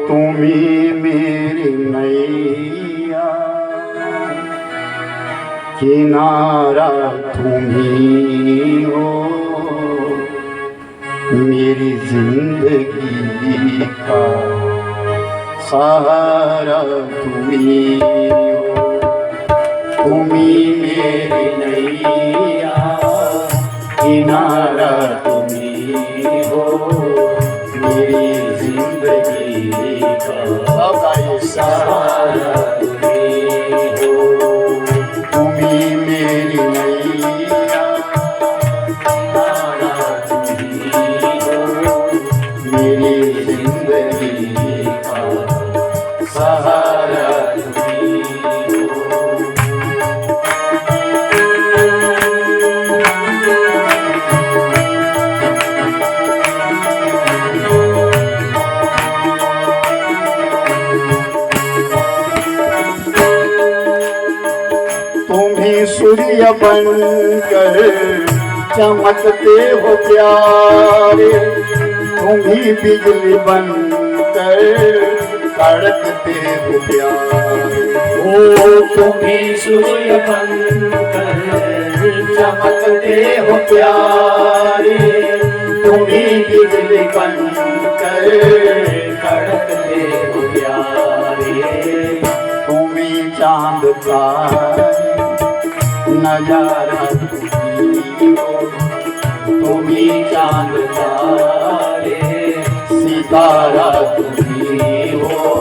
तुम्ही मेरी नैया, किनारा तुम्ही हो, मेरी जिंदगी का सहारा तुम्ही हो। तुम्ही मेरी नैया, किनारा तुम्ही हो, मेरी जिंदगी का सहारा तुम्ही हो। तुम्ही मेरी नैया, किनारा तुम्ही हो, मेरी जिंदगी का सहारा तुम्ही हो। तुम्ही सूर्य बनकर चमकते हो प्यारे, तुम्ही बिजली बनकर कड़कते हो प्यारे। ओ तुम्ही सूर्य बनकर चमकते हो प्यारे, तुम्ही बिजली बनकर कड़कते हो प्यारे। तुम्ही चांद तारे नजारा तुम्ही हो, तुम्ही चांद तारे सितारा तुम्ही हो,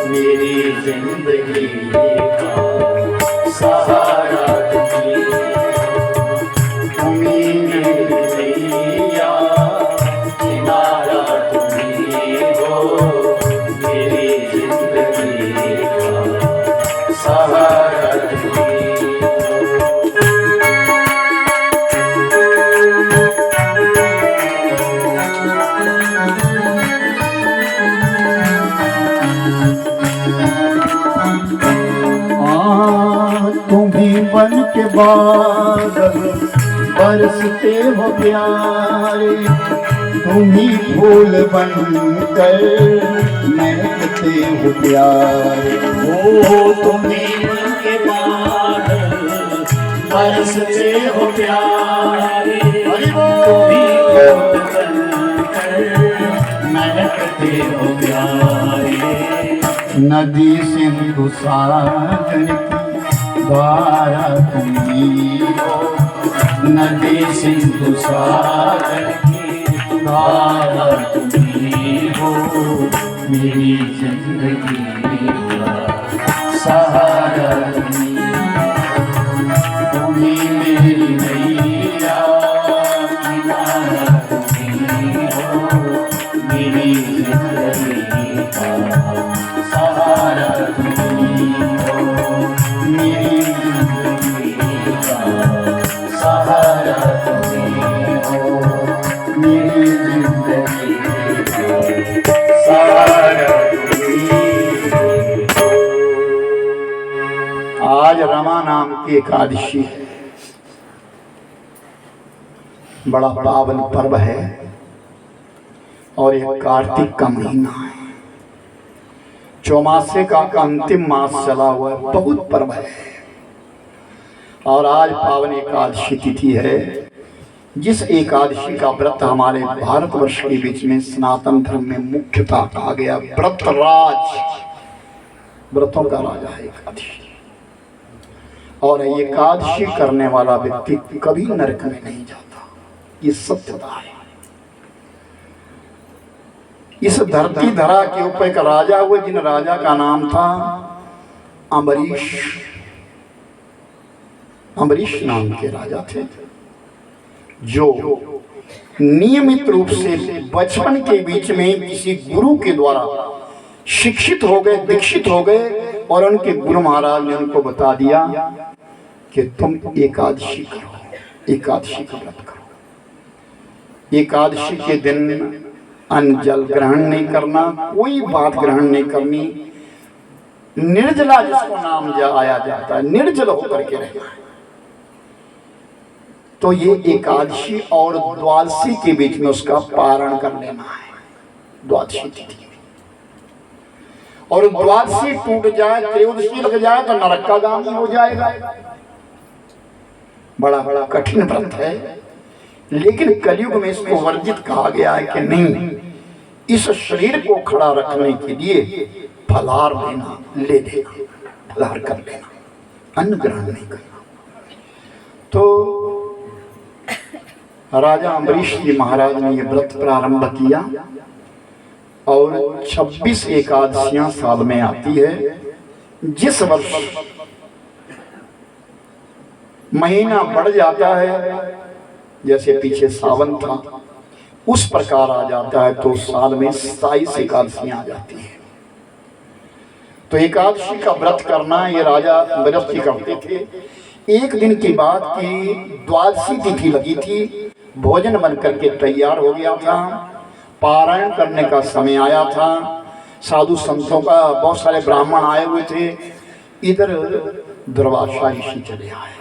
मेरी जिंदगी का सहारा तुम्ही हो। तुम्ही मेरी नैया, किनारा तुम्ही हो, मेरी जिंदगी का सहारा तुम्ही हो। तुम्ही बन के बादल बरसते हो प्यारे, तुम्ही फूल बनकर महकते हो प्यारे। ओ तुम्ही बन के बादल बरसते हो प्यारे, तुम्ही फूल बनकर महकते हो प्यारे। नदी सिंधु सागर की धारा तुम्ही हो, नदी सिंधु सागर की धारा तुम्ही हो, मेरी जिंदगी का सहारा तुम्ही हो। तुम्ही मेरी नैया, किनारा तुम्ही हो, मेरी जिंदगी का सहारा तुम्ही हो, मेरी जिंदगी का सहारा तुम्ही हो, मेरी जिंदगी का सहारा तुम्ही हो। आज रमा नाम की एकादशी है, बड़ा पावन पर्व है और यह कार्तिक का महीना है। चौमासे का अंतिम मास चला हुआ है, बहुत पर्व है। और आज पावन एकादशी तिथि है, जिस एकादशी का व्रत हमारे भारतवर्ष के बीच में सनातन धर्म में मुख्यता कहा गया। व्रत राज, व्रतों का राजा है एकादशी। और एकादशी करने वाला व्यक्ति कभी नरक में नहीं जाता, ये सत्यता है। इस धरती धरा के ऊपर एक राजा हुए, जिन राजा का नाम था अम्बरीश। अम्बरीश नाम के राजा थे, जो नियमित रूप से बचपन के बीच में किसी गुरु के द्वारा शिक्षित हो गए, दीक्षित हो गए, और उनके गुरु महाराज ने उनको बता दिया कि तुम एकादशी करो, एकादशी का व्रत करो। एकादशी के दिन अन्न जल ग्रहण नहीं करना, कोई बात ग्रहण नहीं करनी, निर्जला जिसको नाम आया जाता है, निर्जल होकर के रहना है। तो ये एकादशी और द्वादशी के बीच में उसका पारण कर लेना है, द्वादशी तिथि में। और द्वादशी टूट जाए, त्रयोदशी लग जाए तो नरक का गामी हो जाएगा। बड़ा बड़ा कठिन व्रत है, लेकिन कलयुग में इसको वर्जित कहा गया है कि नहीं, इस शरीर को खड़ा रखने के लिए फलाहार लेना, ले लेना, फलाहार कर लेना, अन्न ग्रहण नहीं करना। तो राजा अम्बरीश जी महाराज ने यह व्रत प्रारंभ किया और 26 एकादशियां साल में आती है। जिस वर्ष महीना बढ़ जाता है, जैसे पीछे सावन था, उस प्रकार आ जाता है तो साल में 27 एकादशियां आ जाती है। तो एकादशी का व्रत करना ये राजा अम्बरीश जी करते थे। एक दिन की बात की द्वादशी तिथि लगी थी, भोजन बनकर के तैयार हो गया था, पारायण करने का समय आया था, साधु संतों का बहुत सारे ब्राह्मण आए हुए थे। इधर दुर्वासा ऋषि चले आए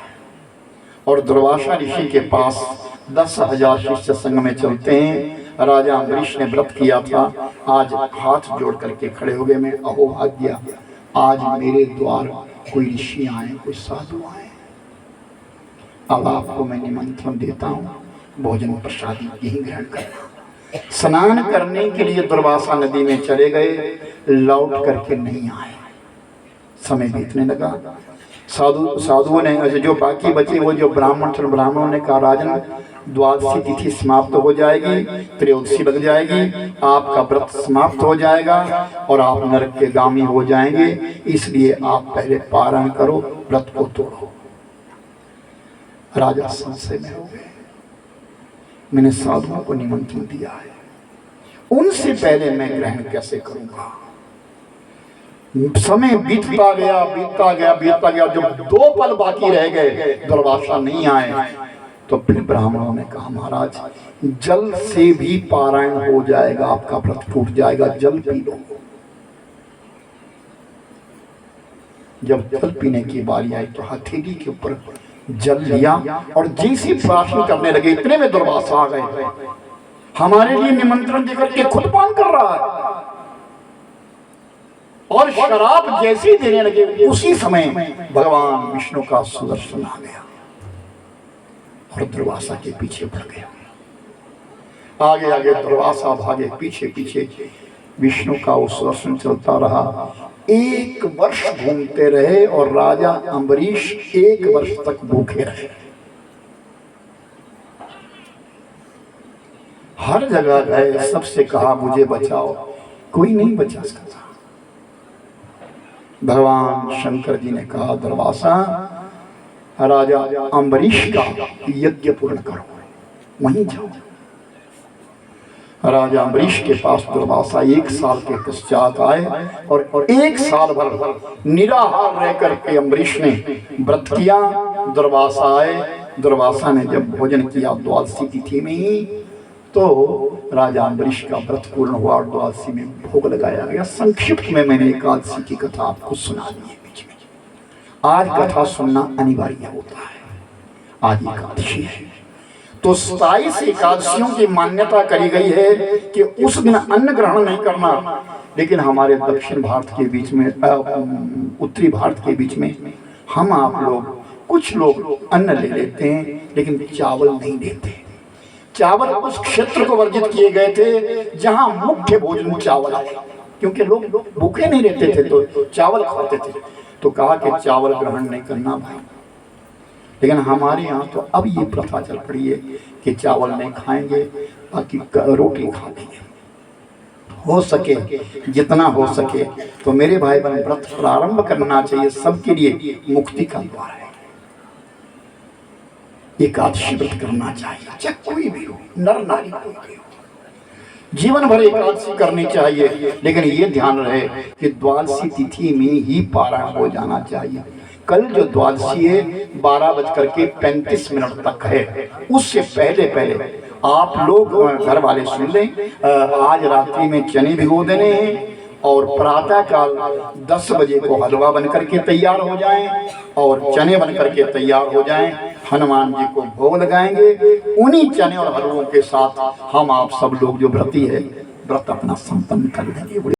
और दुर्वासा ऋषि के पास 10,000 शिष्य संग में चलते हैं। राजा अम्बरीश ने व्रत किया था, आज हाथ जोड़ करके खड़े हो गए, मैं अहोभाग्य, आज मेरे द्वार कोई ऋषि आए, कोई साधु आए, अब आपको मैं निमंत्रण देता हूँ, भोजन प्रसादी यही ग्रहण करना। स्नान करने के लिए दुर्वासा नदी में चले गए, लौट करके नहीं आए। समय बीतने लगा, साधुओं ने, जो बाकी बचे वो जो ब्राह्मणों ने कहा, राजन द्वादशी तिथि समाप्त हो जाएगी, त्रयोदशी लग जाएगी, आपका व्रत समाप्त हो जाएगा और आप नरक के गामी हो जाएंगे, इसलिए आप पहले पारण करो, व्रत को तोड़ो। राजा संशय में हो गए, मैंने साधुओं को निमंत्रण दिया है, उनसे पहले मैं ग्रहण कैसे करूंगा। समय बीतता गया, जब 2 पल बाकी रह गए, दुर्वासा नहीं आए, तो फिर ब्राह्मणों ने कहा, महाराज जल से भी पारायण हो जाएगा, आपका व्रत टूट जाएगा, जल पी लो। जब जल पीने की बारी आई तो हथेली के ऊपर जल लिया और जैसी प्रार्थना करने लगे, इतने में दुर्वासा आ गए, हमारे लिए निमंत्रण देकर के खुद पान कर रहा है और शराब जैसे देने लगे, उसी समय भगवान विष्णु का सुदर्शन आ गया और दुर्वासा के पीछे पड़ गया। आगे आगे दुर्वासा भागे, पीछे पीछे विष्णु का वो सुदर्शन चलता रहा। 1 वर्ष घूमते रहे और राजा अम्बरीश 1 वर्ष तक भूखे रहे। हर जगह गए, सबसे कहा मुझे बचाओ, कोई नहीं बचा सकता। भगवान शंकर जी ने कहा, दुर्वासा राजा अम्बरीश का यज्ञ पूर्ण करो, वहीं जाओ। राजा अम्बरीश के पास दुर्वासा 1 साल के पश्चात आए और 1 साल भर निराहार रह करके अम्बरीश ने व्रत किया। दुर्वासा आए, दुर्वासा ने जब भोजन किया द्वादशी तिथि में ही, तो राजा अम्बरीश का व्रत पूर्ण हुआ और द्वादशी में भोग लगाया गया। संक्षिप्त में मैंने एकादशी की कथा आपको सुना दी है बीच में। आज कथा सुनना अनिवार्य होता है, आज एकादशी है। तो 27 एकादशियों की मान्यता करी गई है कि उस दिन अन्न ग्रहण नहीं करना, लेकिन हमारे दक्षिण भारत के बीच में, उत्तरी भारत के बीच में हम आप लोग, कुछ लोग अन्न ले लेते हैं लेकिन चावल नहीं लेते। चावल उस क्षेत्र को वर्जित किए गए थे जहां मुख्य भोजन चावल है, क्योंकि लोग भूखे नहीं रहते थे तो चावल खाते थे। तो कहा कि चावल ग्रहण नहीं करना भाई, लेकिन हमारे यहाँ तो अब ये प्रथा चल पड़ी है कि चावल नहीं खाएंगे, बाकी रोटी खा लेंगे। हो सके जितना हो सके तो मेरे भाई बहन व्रत प्रारंभ करना चाहिए, सबके लिए मुक्ति का द्वार है। एकादशी व्रत करना चाहिए, चाहे कोई भी हो, नर नारी कोई भी हो, जीवन भर एकादशी करनी चाहिए। लेकिन ये ध्यान रहे कि द्वादशी तिथि में ही पारायण हो जाना चाहिए। कल जो द्वादशी है 12:35 तक है, उससे पहले पहले आप लोग घर वाले सुन लें, आज रात्रि में चने भिगो देने हैं और प्रातः काल 10 बजे को हलवा बनकर के तैयार हो जाएं और चने बनकर के तैयार हो जाएं। हनुमान जी को भोग लगाएंगे, उन्हीं चने और हलवों के साथ हम आप सब लोग जो व्रती है व्रत अपना संपन्न कर देंगे।